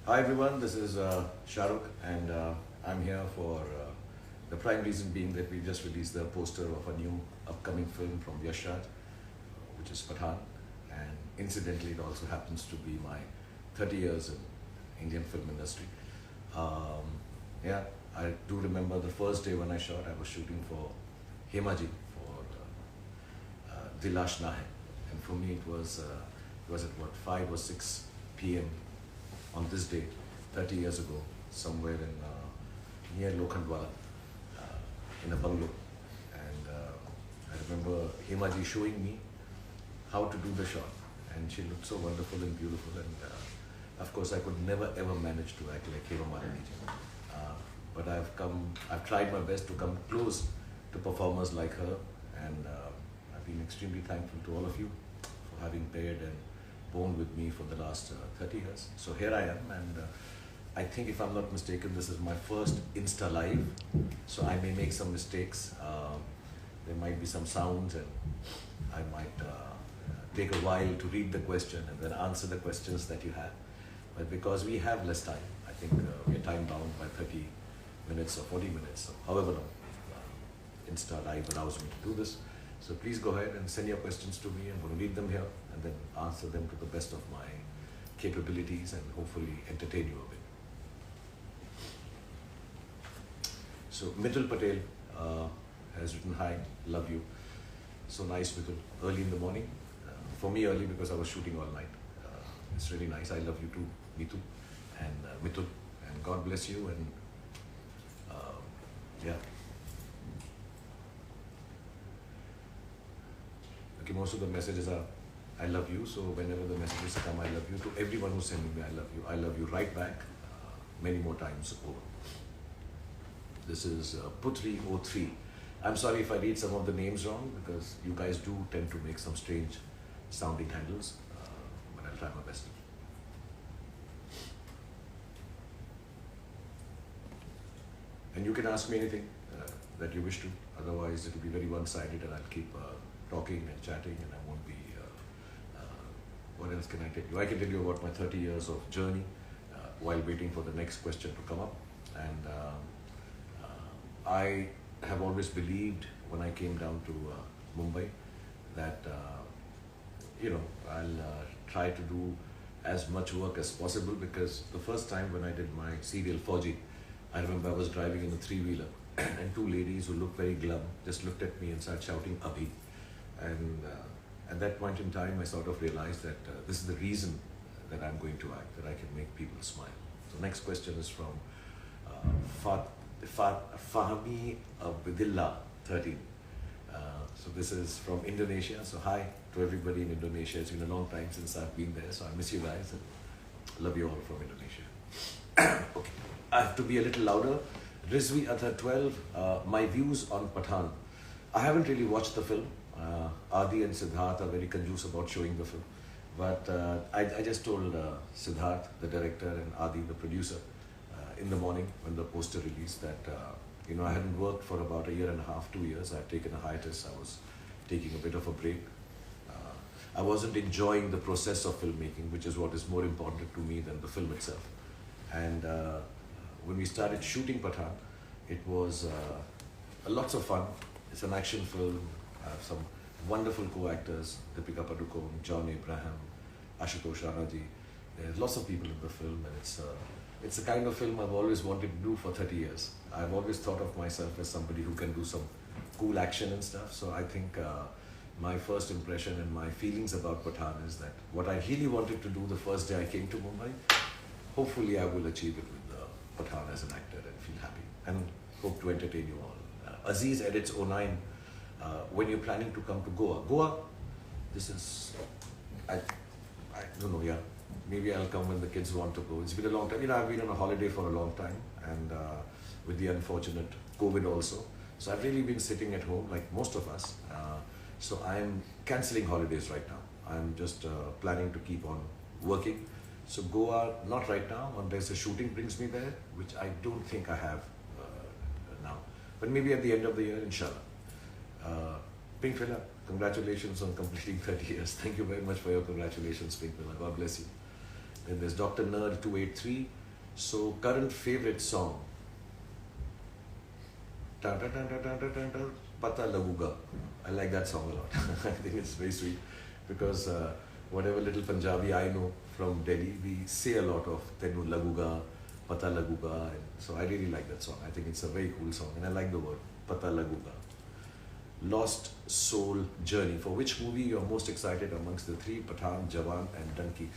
Hi everyone, this is Shah Rukh and I'm here for the prime reason being that we just released the poster of a new upcoming film from Yash Raj, which is Pathan, and incidentally it also happens to be my 30 years in Indian film industry. Um, yeah, I do remember the first day when I shot, I was shooting for Hemaji for Dilash Na Hai, and for me it was at what 5 or 6 p.m. on this date, 30 years ago, somewhere in near Lokhandwala, in a bungalow. And I remember Hemaji showing me how to do the shot, and she looked so wonderful and beautiful. And of course, I could never ever manage to act like Hema Malini ji. But I've tried my best to come close to performers like her, and I've been extremely thankful to all of you for having paired and borne with me for the last 30 years. So here I am, and I think if I'm not mistaken, this is my first Insta Live, so I may make some mistakes. There might be some sounds, and I might take a while to read the question and then answer the questions that you have. But because we have less time, I think we're time bound by 30 minutes or 40 minutes, or however long Insta Live allows me to do this. So please go ahead and send your questions to me. I'm going to read them here and then answer them to the best of my capabilities and hopefully entertain you a bit. So Mitul Patel has written, hi, love you. So nice, Mitul. Early in the morning. For me early because I was shooting all night. It's really nice. I love you too, Mitu and Mitul. And God bless you, and yeah. Okay, most of the messages are I love you, so whenever the messages come I love you, to everyone who's sending me I love you right back, many more times over. This is Putri03. I'm sorry if I read some of the names wrong because you guys do tend to make some strange sounding handles, but I'll try my best. And you can ask me anything that you wish to, otherwise it will be very one-sided and I'll keep talking and chatting, and I won't be, what else can I tell you? I can tell you about my 30 years of journey while waiting for the next question to come up. And I have always believed when I came down to Mumbai that, I'll try to do as much work as possible, because the first time when I did my serial Fauji, I remember I was driving in a three-wheeler and two ladies who looked very glum just looked at me and started shouting Abhi. And at that point in time, I sort of realized that this is the reason that I'm going to act, that I can make people smile. So next question is from Fahmi Abdillah 13. So this is from Indonesia. So hi to everybody in Indonesia. It's been a long time since I've been there, so I miss you guys and love you all from Indonesia. Okay, I have to be a little louder. Rizvi Athar 12, my views on Pathan. I haven't really watched the film. Adi and Siddharth are very conducive about showing the film. But I just told Siddharth, the director, and Adi, the producer, in the morning when the poster released that, I hadn't worked for about 1.5 years, 2 years. I'd taken a hiatus. I was taking a bit of a break. I wasn't enjoying the process of filmmaking, which is what is more important to me than the film itself. And when we started shooting Pathan, it was lots of fun. It's an action film. I have some wonderful co-actors, Deepika Padukone, John Abraham, Ashutosh Ranaji. There's lots of people in the film, and it's the kind of film I've always wanted to do for 30 years. I've always thought of myself as somebody who can do some cool action and stuff. So I think my first impression and my feelings about Pathan is that what I really wanted to do the first day I came to Mumbai, hopefully I will achieve it with Pathan as an actor and feel happy and hope to entertain you all. Aziz edits 09. When you're planning to come to Goa, this is, I don't know, yeah, maybe I'll come when the kids want to go. It's been a long time. I've been on a holiday for a long time, and with the unfortunate COVID also. So I've really been sitting at home like most of us. So I'm cancelling holidays right now. I'm just planning to keep on working. So Goa, not right now, unless the shooting brings me there, which I don't think I have now. But maybe at the end of the year, inshallah. Pink Villa, congratulations on completing 30 years. Thank you very much for your congratulations, Pink Villa. God bless you. Then there's Dr. Nerd 283. So current favorite song. Dun, dun, dun, dun, dun, dun, dun, dun, Pata Laguga. I like that song a lot. I think it's very sweet because whatever little Punjabi I know from Delhi, we say a lot of Tenu Laguga, Pata Laguga. And so I really like that song. I think it's a very cool song and I like the word Pata Laguga. Lost Soul Journey. For which movie you're most excited amongst the three, Pathan, Jawan and Dunki?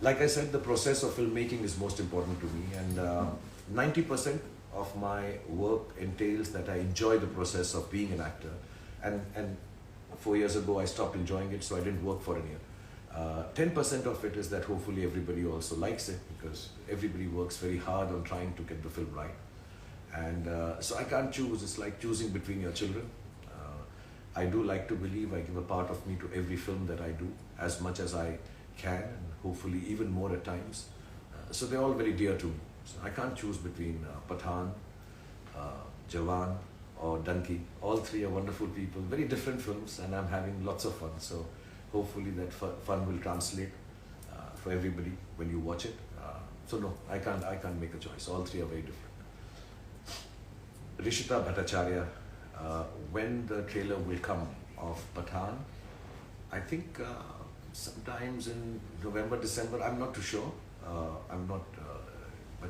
Like I said, the process of filmmaking is most important to me, and 90% of my work entails that I enjoy the process of being an actor. And 4 years ago I stopped enjoying it, so I didn't work for a year. 10% of it is that hopefully everybody also likes it, because everybody works very hard on trying to get the film right. And so I can't choose. It's like choosing between your children. I do like to believe I give a part of me to every film that I do, as much as I can, and hopefully even more at times. So they're all very dear to me. So I can't choose between Pathan, Jawan or Dunki. All three are wonderful people, very different films, and I'm having lots of fun. So hopefully that fun will translate for everybody when you watch it. So no, I can't make a choice. All three are very different. Rishita Bhattacharya, when the trailer will come of Pathan? I think sometimes in November, December. I'm not too sure. But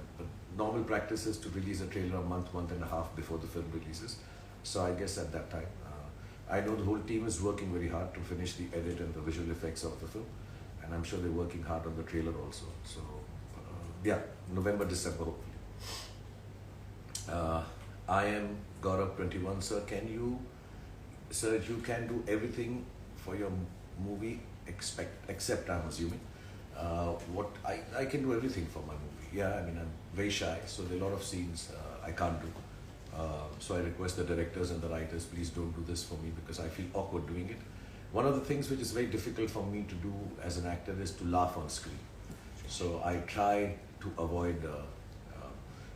normal practice is to release a trailer a month and a half before the film releases. So I guess at that time. I know the whole team is working very hard to finish the edit and the visual effects of the film, and I'm sure they're working hard on the trailer also. So yeah, November, December hopefully. I am Gaurav 21. Sir, you can do everything for your movie except I'm assuming. What I can do everything for my movie. Yeah, I mean, I'm very shy, so there are a lot of scenes I can't do. So I request the directors and the writers, please don't do this for me, because I feel awkward doing it. One of the things which is very difficult for me to do as an actor is to laugh on screen. So I try to avoid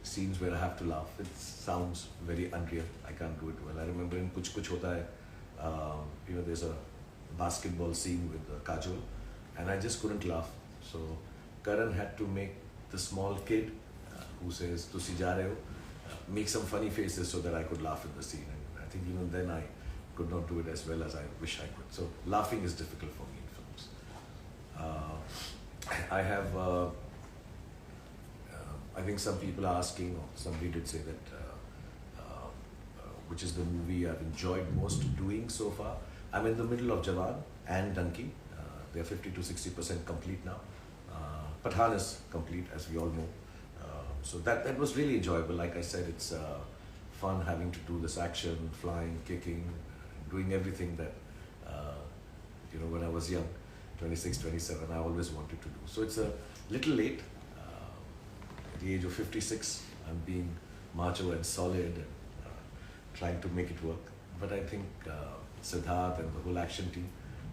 scenes where I have to laugh. It sounds very unreal. I can't do it well. I remember in Kuch Kuch Hota Hai, there's a basketball scene with Kajol, and I just couldn't laugh. So Karan had to make the small kid who says, "Tusi ja rahe ho," make some funny faces so that I could laugh in the scene. And I think even then I could not do it as well as I wish I could. So laughing is difficult for me in films. I have, I think some people are asking, or somebody did say that, which is the movie I've enjoyed most doing so far. I'm in the middle of Jawan and Dunki. They're 50 to 60% complete now. Pathan is complete, as we all know. So that was really enjoyable. Like I said, it's fun having to do this action, flying, kicking, doing everything that, when I was young, 26, 27, I always wanted to do. So it's a little late. At the age of 56, I'm being macho and solid and trying to make it work. But I think Siddharth and the whole action team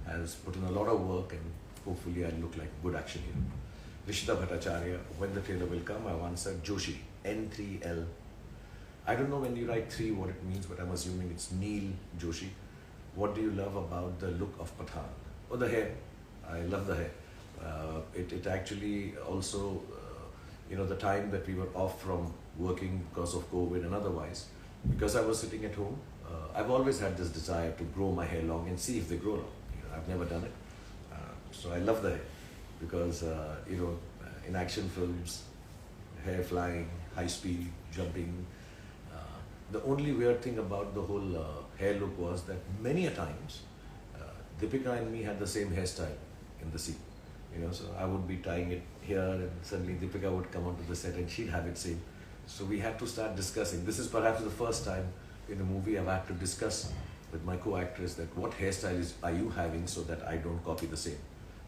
has put in a lot of work, and hopefully I look like a good action hero. Rishita Bhattacharya, when the trailer will come, I've answered Joshi, N3L. I don't know when you write 3 what it means, but I'm assuming it's Neil Joshi. What do you love about the look of Pathan? Oh, the hair. I love the hair. It actually also, the time that we were off from working because of COVID and otherwise, because I was sitting at home, I've always had this desire to grow my hair long and see if they grow long. I've never done it. So I love the hair because, in action films, hair flying, high speed, jumping. The only weird thing about the whole hair look was that many a times, Deepika and me had the same hairstyle in the scene. So I would be tying it here and suddenly Deepika would come onto the set and she'd have it same. So we had to start discussing. This is perhaps the first time in a movie I've had to discuss with my co-actress that what hairstyle are you having so that I don't copy the same.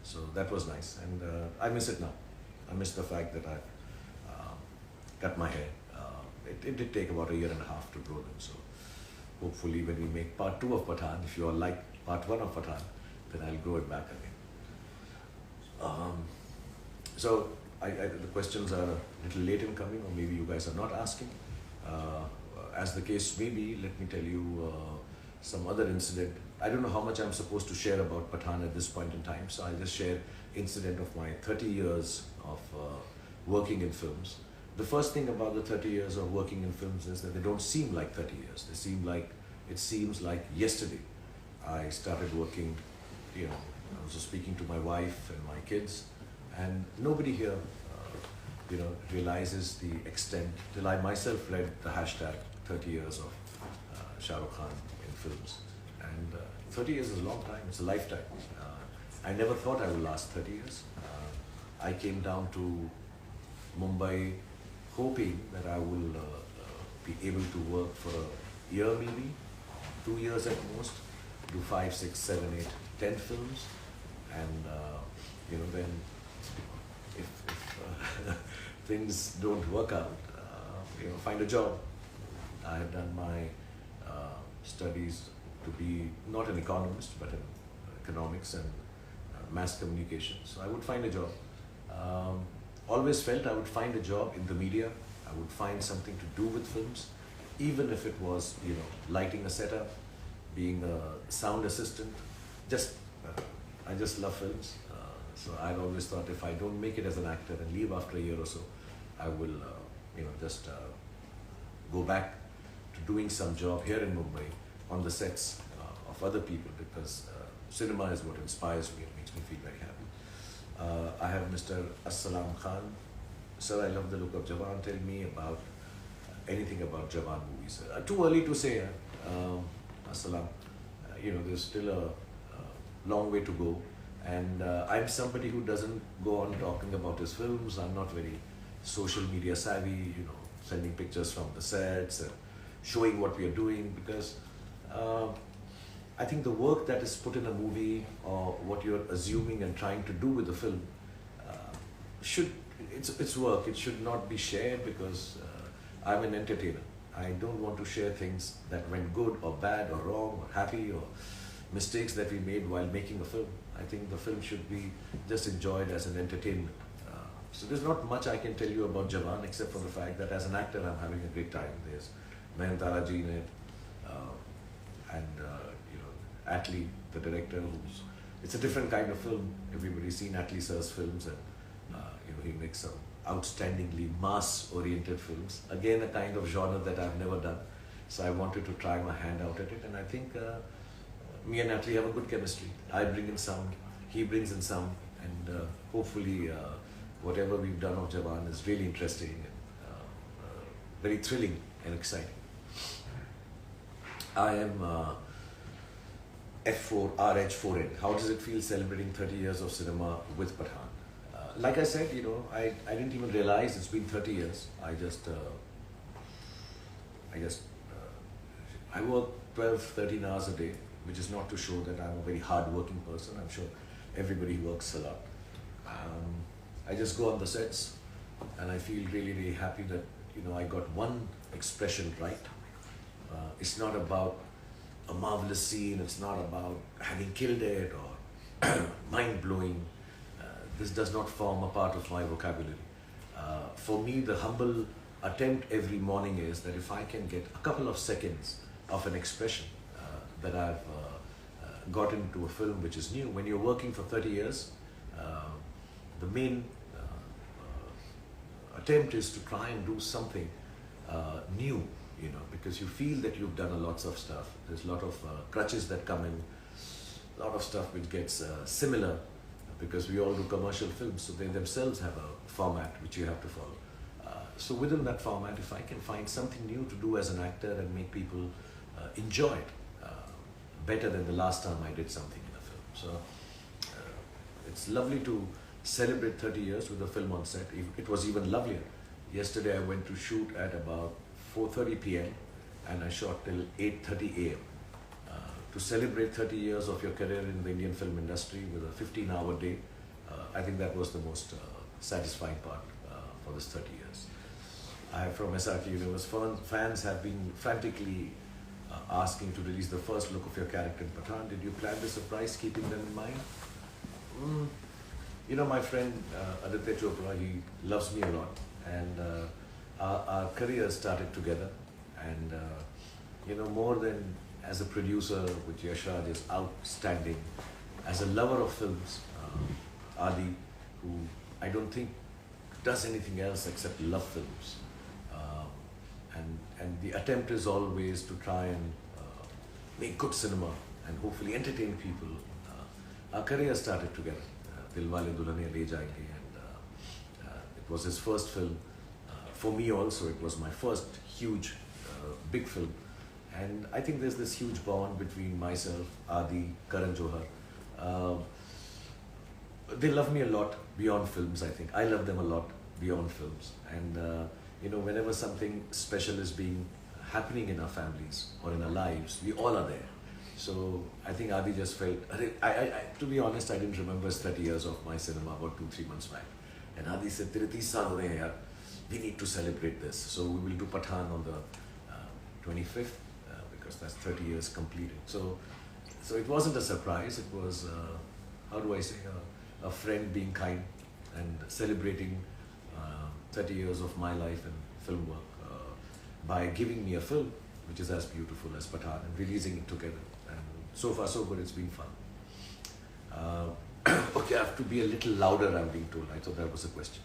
So that was nice, and I miss it now. I miss the fact that I've cut my hair. It did take about 1.5 years to grow them. So hopefully when we make part 2 of Pathan, if you all like part 1 of Pathan, then I'll grow it back again. So the questions are a little late in coming, or maybe you guys are not asking. As the case may be, let me tell you some other incident. I don't know how much I'm supposed to share about Pathan at this point in time, so I'll just share incident of my 30 years of working in films. The first thing about the 30 years of working in films is that they don't seem like 30 years. It seems like yesterday. I started working, I was just speaking to my wife and my kids, and nobody here, realizes the extent, till I myself read the hashtag 30 years of Shah Rukh Khan in films. And 30 years is a long time, it's a lifetime. I never thought I would last 30 years. I came down to Mumbai hoping that I will be able to work for a year maybe, 2 years at most, do 5, 6, 7, 8, 10 films, and then if things don't work out, find a job. I have done my studies to be not an economist but in economics and mass communication. So I would find a job. Always felt I would find a job in the media. I would find something to do with films, even if it was, lighting a setup, being a sound assistant. I just love films. So I'd always thought if I don't make it as an actor and leave after a year or so, I will, just go back to doing some job here in Mumbai on the sets of other people, because cinema is what inspires me and makes me feel very happy. I have Mr. Assalam Khan. Sir, I love the look of Jawan. Tell me about anything about Jawan movies. Too early to say, Assalam. There's still a long way to go. And I'm somebody who doesn't go on talking about his films. I'm not very social media savvy, sending pictures from the sets and showing what we are doing, because I think the work that is put in a movie or what you're assuming and trying to do with the film it's work. It should not be shared, because I'm an entertainer. I don't want to share things that went good or bad or wrong or happy or mistakes that we made while making a film. I think the film should be just enjoyed as an entertainment. So there's not much I can tell you about Jawan, except for the fact that as an actor I'm having a great time. There's Nayanthara ji in it, and Atlee, the director, it's a different kind of film. Everybody's seen Atlee sir's films, and he makes some outstandingly mass-oriented films. Again, a kind of genre that I've never done. So I wanted to try my hand out at it, and I think me and Atlee have a good chemistry. I bring in some, he brings in some, and hopefully whatever we've done of Jawan is really interesting and very thrilling and exciting. I am F4 RH4N. How does it feel celebrating 30 years of cinema with Pathaan? Like I said, I didn't even realize it's been 30 years. I work 12, 13 hours a day, which is not to show that I'm a very hard-working person. I'm sure everybody works a lot. I just go on the sets, and I feel really, really happy that I got one expression right. It's not about a marvelous scene. It's not about having killed it or mind-blowing. This does not form a part of my vocabulary. For me, the humble attempt every morning is that if I can get a couple of seconds of an expression that I've got into a film which is new. When you're working for 30 years, the main attempt is to try and do something new, because you feel that you've done lots of stuff. There's a lot of crutches that come in, a lot of stuff which gets similar, because we all do commercial films, so they themselves have a format which you have to follow. So within that format, if I can find something new to do as an actor and make people enjoy it better than the last time I did something in a film. So it's lovely to celebrate 30 years with a film on set. It was even lovelier. Yesterday I went to shoot at about 4:30 p.m. and I shot till 8:30 a.m. To celebrate 30 years of your career in the Indian film industry with a 15-hour day, I think that was the most satisfying part for this 30 years. From SRK Universe, fans have been frantically asking to release the first look of your character in Pathaan. Did you plan the surprise keeping them in mind? My friend Aditya Chopra, he loves me a lot, and our careers started together, and more than as a producer, which Yashraj is outstanding, as a lover of films, Adi, who I don't think does anything else except love films. Um, and the attempt is always to try and make good cinema and hopefully entertain people. Our career started together. Dilwale Dulhaniya Le Jayenge, and it was his first film. For me also, it was my first huge, big film. And I think there's this huge bond between myself, Adi, Karan Johar. Uh, they love me a lot beyond films, I think. I love them a lot beyond films. And, whenever something special is happening in our families or in our lives, we all are there. So I think Adi just felt, to be honest, I didn't remember his 30 years of my cinema about 2-3 months back. And Adi said, "Tere 30 saal ho rahe hain yaar. We need to celebrate this." So we will do Pathan on the 25th, because that's 30 years completed. So it wasn't a surprise. It was, how do I say, a friend being kind and celebrating 30 years of my life in film work by giving me a film which is as beautiful as Pathan and releasing it together. And so far so good, it's been fun. Okay, I have to be a little louder, I'm being told. I thought that was a question.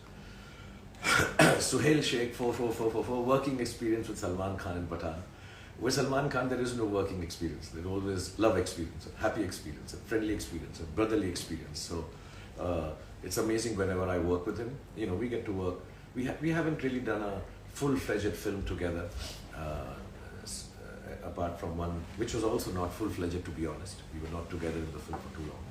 Suhail Sheikh 4444, working experience with Salman Khan and Pathan. With Salman Khan, there is no working experience. There's always love experience, a happy experience, a friendly experience, a brotherly experience. So it's amazing whenever I work with him. We get to work. We haven't really done a full-fledged film together, apart from one, which was also not full-fledged, to be honest. We were not together in the film for too long.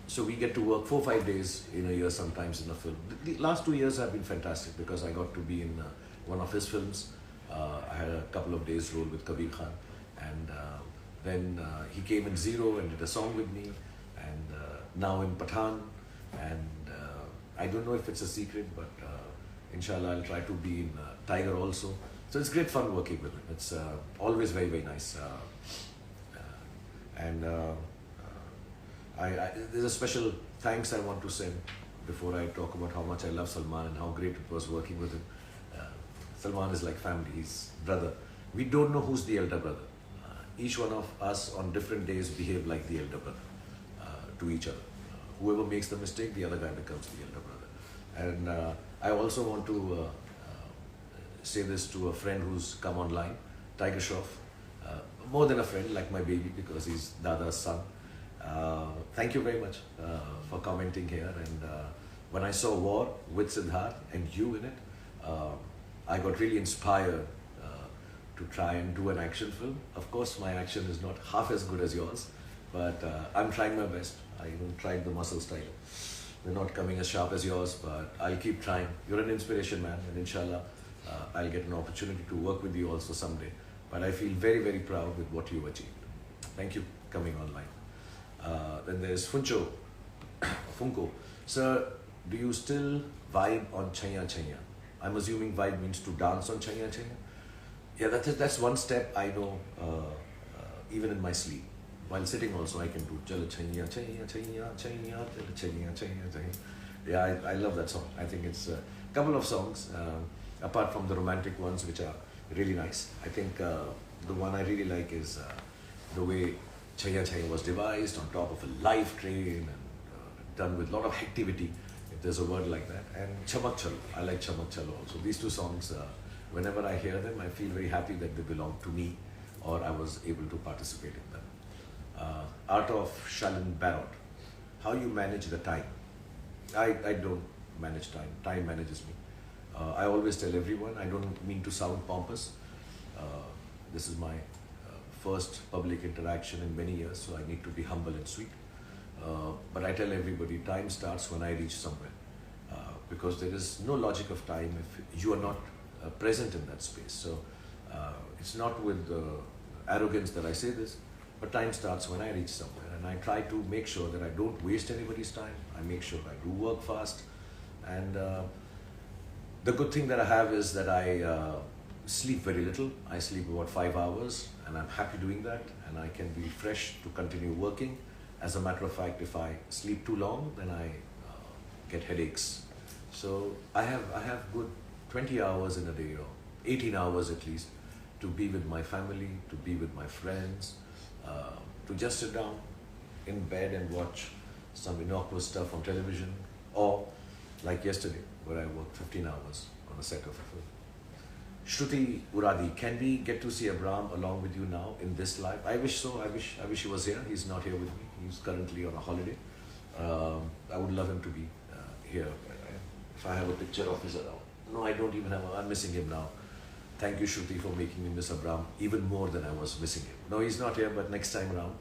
So we get to work 4-5 days in a year sometimes in a film. The last 2 years have been fantastic because I got to be in one of his films. I had a couple of days role with Kabir Khan, and then he came in Zero and did a song with me, and now in Pathan, and I don't know if it's a secret, but inshallah I'll try to be in Tiger also. So it's great fun working with him. It's always very, very nice. There's a special thanks I want to send before I talk about how much I love Salman and how great it was working with him. Salman is like family, he's brother. We don't know who's the elder brother. Each one of us on different days behave like the elder brother to each other. Whoever makes the mistake, the other guy becomes the elder brother. And I also want to say this to a friend who's come online, Tiger Shroff. More than a friend, like my baby, because he's Dada's son. Thank you very much for commenting here. And when I saw War with Siddharth and you in it, I got really inspired to try and do an action film. Of course, my action is not half as good as yours, but I'm trying my best. I even tried the muscle style. They're not coming as sharp as yours, but I'll keep trying. You're an inspiration, man, and inshallah, I'll get an opportunity to work with you also someday. But I feel very, very proud with what you've achieved. Thank you for coming online. Then there's Funko. Sir, do you still vibe on Chaya Chaya? I'm assuming vibe means to dance on Chaya Chaya. Yeah, that's one step I know, even in my sleep. While sitting also, I can do Jala Chaya Chaya Chaya Chaya Jala Chaya Chaya Chaya. Yeah, I love that song. I think it's a couple of songs, apart from the romantic ones, which are really nice. I think the one I really like is the way Chaya Chaya was devised on top of a live train and done with a lot of activity, if there's a word like that. And Chamak Chalo, I like Chamak Chalo also. These two songs, whenever I hear them, I feel very happy that they belong to me or I was able to participate in them. Art of Shalin Barrett, how you manage the time? I don't manage time, time manages me. I always tell everyone, I don't mean to sound pompous. This is my first public interaction in many years, so I need to be humble and sweet. But I tell everybody, time starts when I reach somewhere. Because there is no logic of time if you are not present in that space. So it's not with arrogance that I say this, but time starts when I reach somewhere. And I try to make sure that I don't waste anybody's time. I make sure I do work fast. And the good thing that I have is that I sleep very little. I sleep about 5 hours, and I'm happy doing that. And I can be fresh to continue working. As a matter of fact, if I sleep too long, then I get headaches. So I have good 20 hours in a day, or 18 hours at least, to be with my family, to be with my friends, to just sit down in bed and watch some innocuous stuff on television, or like yesterday, where I worked 15 hours on a set of a film. Shruti Uradi, can we get to see Abram along with you now in this live? I wish so. I wish he was here. He's not here with me. He's currently on a holiday. I would love him to be here. If I have a picture of his around. No, I don't even have. I'm missing him now. Thank you, Shruti, for making me miss Abram even more than I was missing him. No, he's not here, but next time around,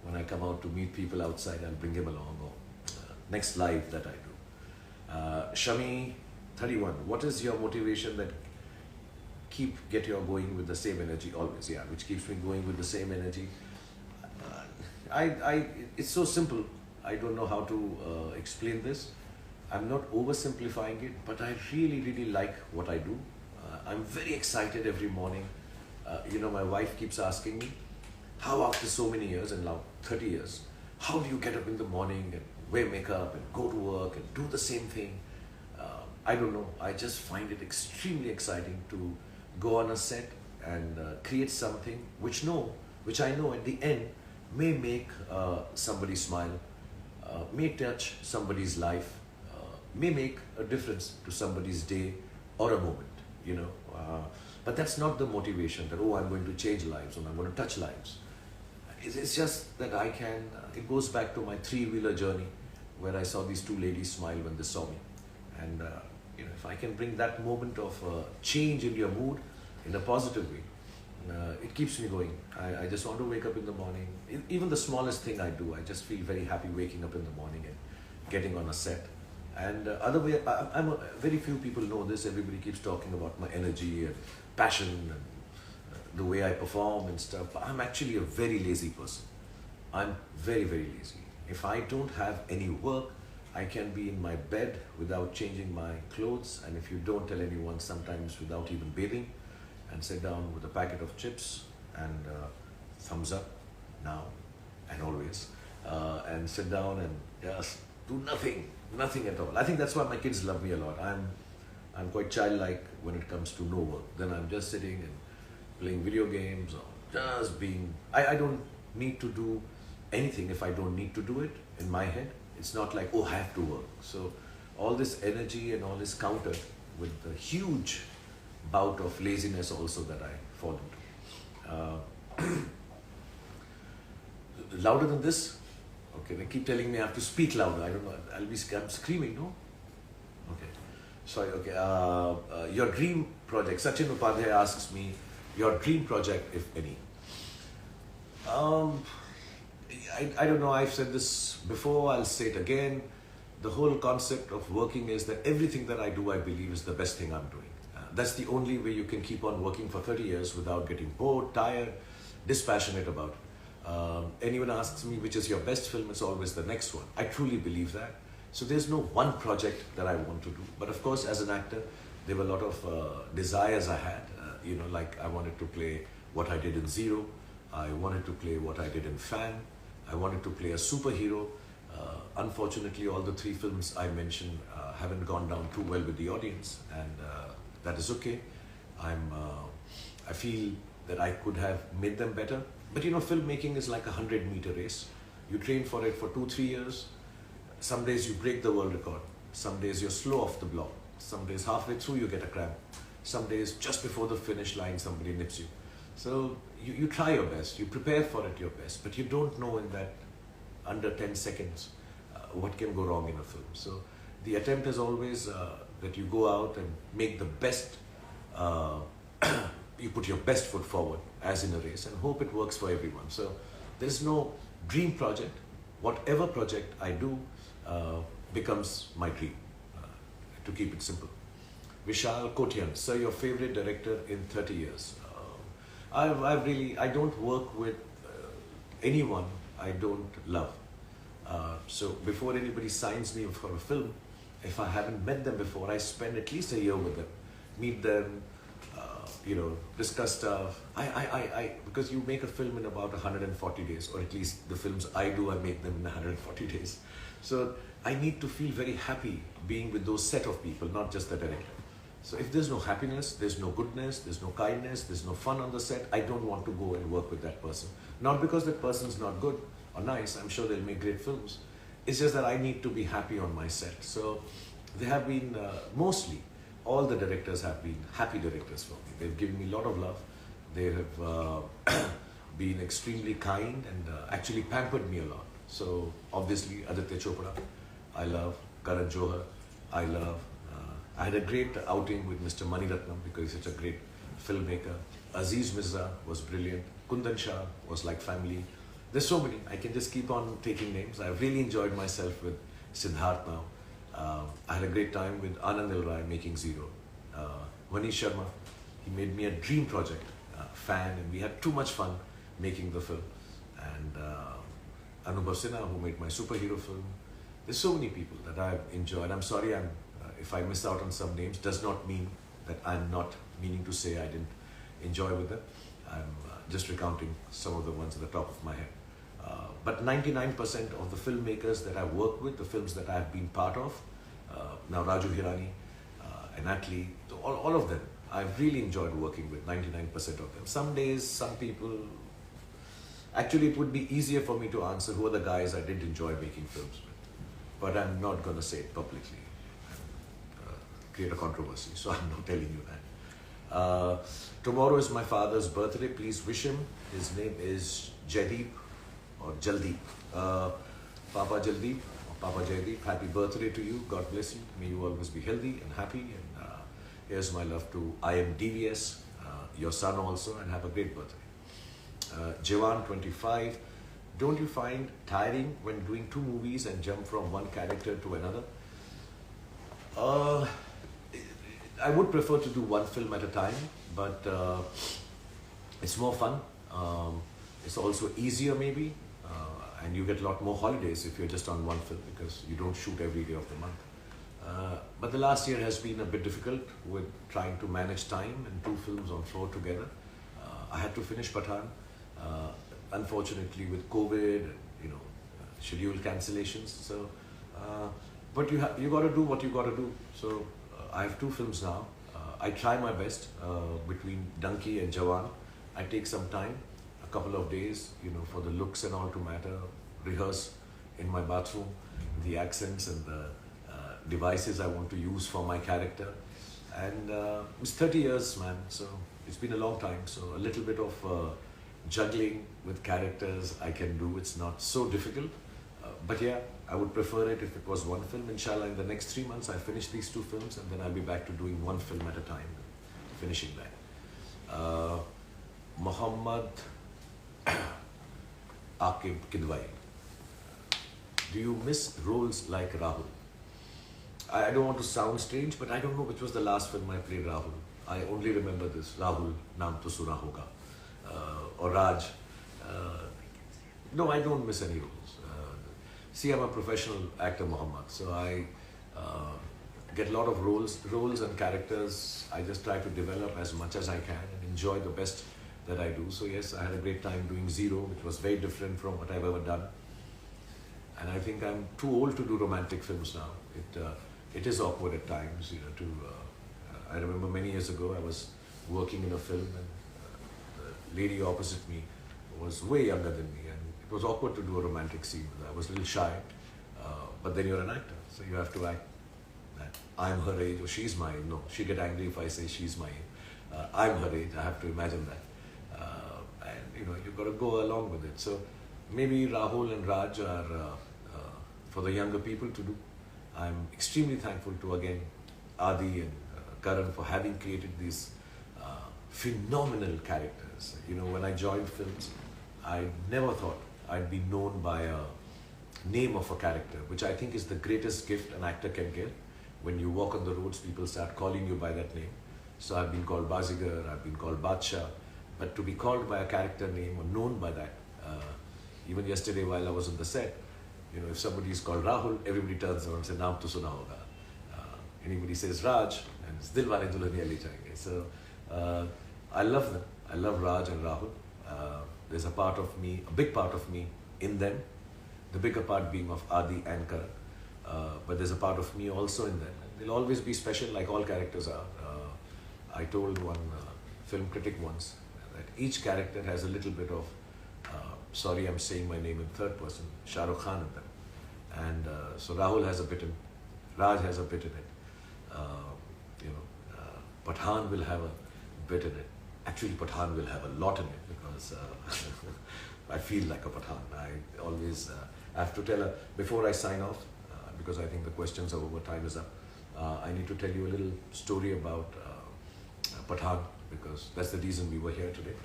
when I come out to meet people outside, I'll bring him along. Or next live that I do. Shami, 31. What is your motivation that get you going with the same energy always? Yeah, which keeps me going with the same energy. It's so simple. I don't know how to explain this. I'm not oversimplifying it, but I really, really like what I do. I'm very excited every morning. My wife keeps asking me, how after so many years, and now 30 years, how do you get up in the morning and wear makeup and go to work and do the same thing? I don't know. I just find it extremely exciting to go on a set and create something which I know at the end may make somebody smile, may touch somebody's life, may make a difference to somebody's day or a moment, But that's not the motivation that, I'm going to change lives or I'm going to touch lives. It's just that I can, it goes back to my three-wheeler journey where I saw these two ladies smile when they saw me. And, if I can bring that moment of change in your mood in a positive way, it keeps me going. I just want to wake up in the morning. Even the smallest thing I do, I just feel very happy waking up in the morning and getting on a set. And very few people know this. Everybody keeps talking about my energy and passion and the way I perform and stuff. But I'm actually a very lazy person. I'm very, very lazy. If I don't have any work, I can be in my bed without changing my clothes. And if you don't tell anyone, sometimes without even bathing, and sit down with a packet of chips and thumbs up now and always, and sit down and just do nothing at all. I think that's why my kids love me a lot. I'm quite childlike when it comes to no work. Then I'm just sitting and playing video games or just being. I don't need to do anything if I don't need to do it in my head. It's not like, I have to work. So all this energy and all is countered with the huge bout of laziness also that I fall into. Louder than this? Okay, they keep telling me I have to speak louder. I don't know. I'm screaming, no? Okay. Sorry, okay. Your dream project. Sachin Upadhyay asks me, your dream project, if any. I don't know. I've said this before. I'll say it again. The whole concept of working is that everything that I do, I believe, is the best thing I'm doing. That's the only way you can keep on working for 30 years without getting bored, tired, dispassionate about it. Anyone asks me which is your best film, it's always the next one. I truly believe that. So there's no one project that I want to do. But of course, as an actor, there were a lot of desires I had. Like I wanted to play what I did in Zero. I wanted to play what I did in Fan. I wanted to play a superhero. Unfortunately, all the three films I mentioned haven't gone down too well with the audience, and that is okay. I feel that I could have made them better. But filmmaking is like a 100-meter race. You train for it for 2-3 years. Some days you break the world record. Some days you're slow off the block. Some days halfway through you get a cramp. Some days just before the finish line somebody nips you. So you try your best. You prepare for it your best. But you don't know in that under 10 seconds what can go wrong in a film. So the attempt is always that you go out and make the best, you put your best foot forward as in a race and hope it works for everyone. So there's no dream project. Whatever project I do becomes my dream, to keep it simple. Vishal Kotian, sir, your favorite director in 30 years? I don't work with anyone I don't love. So before anybody signs me for a film, if I haven't met them before, I spend at least a year with them, meet them, discuss stuff. Because you make a film in about 140 days, or at least the films I do, I make them in 140 days. So I need to feel very happy being with those set of people, not just the director. So if there's no happiness, there's no goodness, there's no kindness, there's no fun on the set, I don't want to go and work with that person. Not because that person's not good or nice, I'm sure they'll make great films, It's just that I need to be happy on my set. So they have been, mostly, all the directors have been happy directors for me. They've given me a lot of love. They have been extremely kind and actually pampered me a lot. So obviously Aditya Chopra, I love. Karan Johar, I love. I had a great outing with Mr. Mani Ratnam because he's such a great filmmaker. Aziz Mirza was brilliant. Kundan Shah was like family. There's so many. I can just keep on taking names. I've really enjoyed myself with Siddharth now. I had a great time with Anand Rai making Zero. Manish Sharma, he made me a dream project, fan, and we had too much fun making the film. And Anubhav Sinha, who made my superhero film. There's so many people that I've enjoyed. I'm sorry if I miss out on some names. Does not mean that I'm not meaning to say I didn't enjoy with them. I'm just recounting some of the ones at the top of my head. But 99% of the filmmakers that I've worked with, the films that I've been part of, now Raju Hirani and Atlee, all of them, I've really enjoyed working with 99% of them. Some days, some people, actually it would be easier for me to answer who are the guys I did enjoy making films with. But I'm not going to say it publicly and create a controversy, so I'm not telling you that. Tomorrow is my father's birthday. Please wish him. His name is Jaideep or Jaldeep. Papa Jaldeep or Papa Jaideep, happy birthday to you. God bless you. May you always be healthy and happy. And here's my love to IMDVS, your son also, and have a great birthday. Jivan, 25. Don't you find tiring when doing two movies and jump from one character to another? I would prefer to do one film at a time, but it's more fun. It's also easier maybe, and you get a lot more holidays if you're just on one film because you don't shoot every day of the month. But the last year has been a bit difficult with trying to manage time and two films on floor together. I had to finish Pathan. Unfortunately, with COVID, and, schedule cancellations. So, but you got to do what you got to do. So, I have two films now. I try my best between Dunki and Jawan. I take some time, a couple of days, for the looks and all to matter. Rehearse in my bathroom, the accents and the devices I want to use for my character. And it's 30 years, man. So it's been a long time. So a little bit of juggling with characters I can do. It's not so difficult, but yeah, I would prefer it if it was one film. Inshallah, in the next 3 months I finish these two films and then I'll be back to doing one film at a time, finishing that. Muhammad Akib Kidwai, do you miss roles like Rahul? I don't want to sound strange, but I don't know which was the last film I played Rahul. I only remember this, Rahul Naam To Suna Hoga. Or Raj. No, I don't miss any roles. See, I'm a professional actor, Muhammad, so I get a lot of roles and characters. I just try to develop as much as I can and enjoy the best that I do. So yes, I had a great time doing Zero, which was very different from what I've ever done. And I think I'm too old to do romantic films now. It is awkward at times, I remember many years ago, I was working in a film and lady opposite me was way younger than me, and it was awkward to do a romantic scene with her. I was a little shy, but then you're an actor, so you have to act that I'm her age or she's my age. No, she'll get angry if I say she's my age. I'm her age, I have to imagine that. And you've got to go along with it. So maybe Rahul and Raj are for the younger people to do. I'm extremely thankful to again Adi and Karan for having created these phenomenal characters. When I joined films, I never thought I'd be known by a name of a character, which I think is the greatest gift an actor can get. When you walk on the roads, people start calling you by that name. So I've been called Bazigar, I've been called Badshah, but to be called by a character name or known by that, even yesterday while I was on the set, if somebody is called Rahul, everybody turns around and says, Naam To Suna Hoga. Anybody says Raj, and it's Dilwale Dulhaniya Le Jayenge. So I love them. I love Raj and Rahul. There's a part of me, a big part of me in them. The bigger part being of Adi and Karan. But there's a part of me also in them. They'll always be special like all characters are. I told one film critic once that each character has a little bit of, sorry I'm saying my name in third person, Shah Rukh Khan in them. And so Rahul has a bit in, Raj has a bit in it. You know, Pathan will have a bit in it. Actually, Pathan will have a lot in it because I feel like a Pathan. I always have to tell her before I sign off, because I think the questions are over, time is up. I need to tell you a little story about Pathan, because that's the reason we were here today.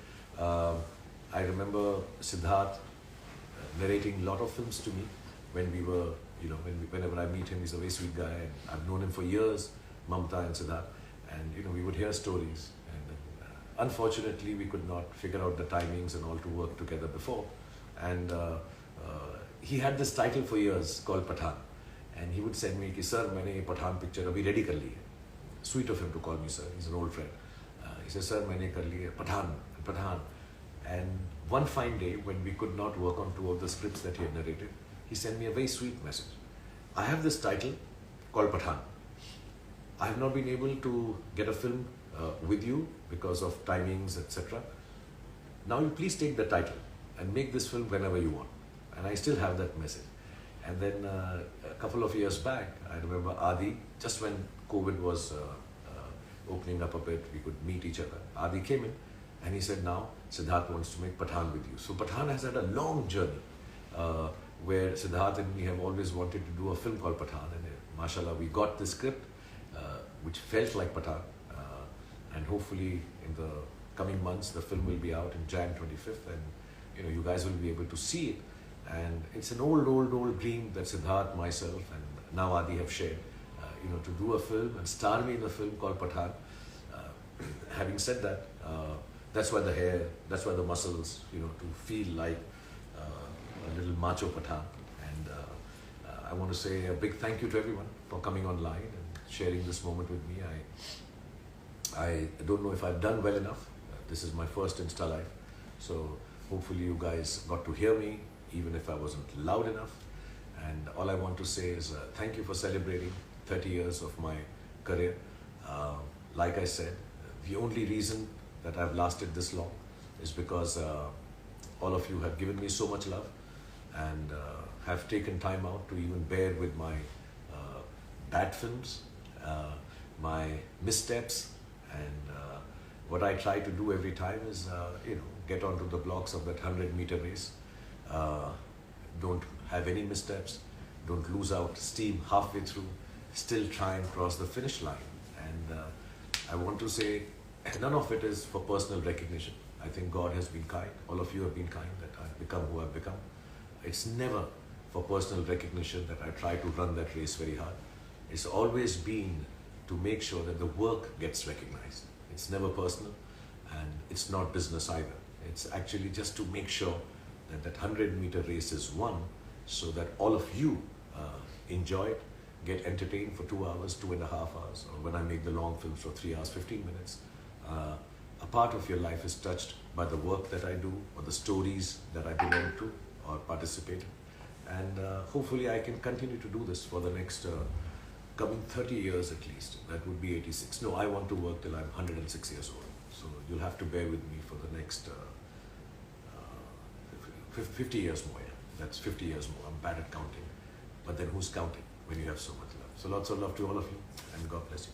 I remember Siddharth narrating a lot of films to me when we were, you know, whenever I meet him, he's a very sweet guy, and I've known him for years, Mamta and Siddharth, and you know, we would hear stories, and unfortunately we could not figure out the timings and all to work together before, and he had this title for years called Pathan, and he would send me कि sir मैंने ये Pathan picture अभी ready कर ली है. Sweet of him to call me sir, he's an old friend. He says sir मैंने कर ली है Pathan. And one fine day when we could not work on 2 of the scripts that he had narrated, he sent me a very sweet message. I have this title called Pathan. I have not been able to get a film with you because of timings, etc. Now you please take the title and make this film whenever you want. And I still have that message. And then a couple of years back, I remember Adi, just when COVID was opening up a bit, we could meet each other. Adi came in and he said, now Siddharth wants to make Pathan with you. So Pathan has had a long journey where Siddharth and me have always wanted to do a film called Pathan. And mashallah, we got the script which felt like Pathan. And hopefully in the coming months, the film will be out in Jan 25th, and you know, you guys will be able to see it. And it's an old dream that Siddharth, myself, and now Adi have shared, you know, to do a film and star me in a film called Pathan. Having said that, that's why the hair, that's why the muscles, you know, to feel like a little macho Pathan. And I want to say a big thank you to everyone for coming online and sharing this moment with me. I don't know if I've done well enough. This is my first Insta Live. So hopefully you guys got to hear me, even if I wasn't loud enough. And all I want to say is thank you for celebrating 30 years of my career. Like I said, the only reason that I've lasted this long is because all of you have given me so much love and have taken time out to even bear with my bad films, my missteps, and what I try to do every time is, you know, get onto the blocks of that 100-meter race. Don't have any missteps, don't lose out steam halfway through, still try and cross the finish line. And I want to say, none of it is for personal recognition. I think God has been kind, all of you have been kind, that I've become who I've become. It's never for personal recognition that I try to run that race very hard. It's always been to make sure that the work gets recognized. It's never personal, and it's not business either. It's actually just to make sure that that 100-meter race is won, so that all of you enjoy it, get entertained for 2 hours, 2.5 hours, or when I make the long films for 3 hours, 15 minutes. A part of your life is touched by the work that I do, or the stories that I belong to or participate in. And hopefully I can continue to do this for the next coming 30 years at least. That would be 86. No, I want to work till I'm 106 years old. So you'll have to bear with me for the next 50 years more. Yeah. That's 50 years more. I'm bad at counting. But then who's counting when you have so much love? So lots of love to all of you, and God bless you.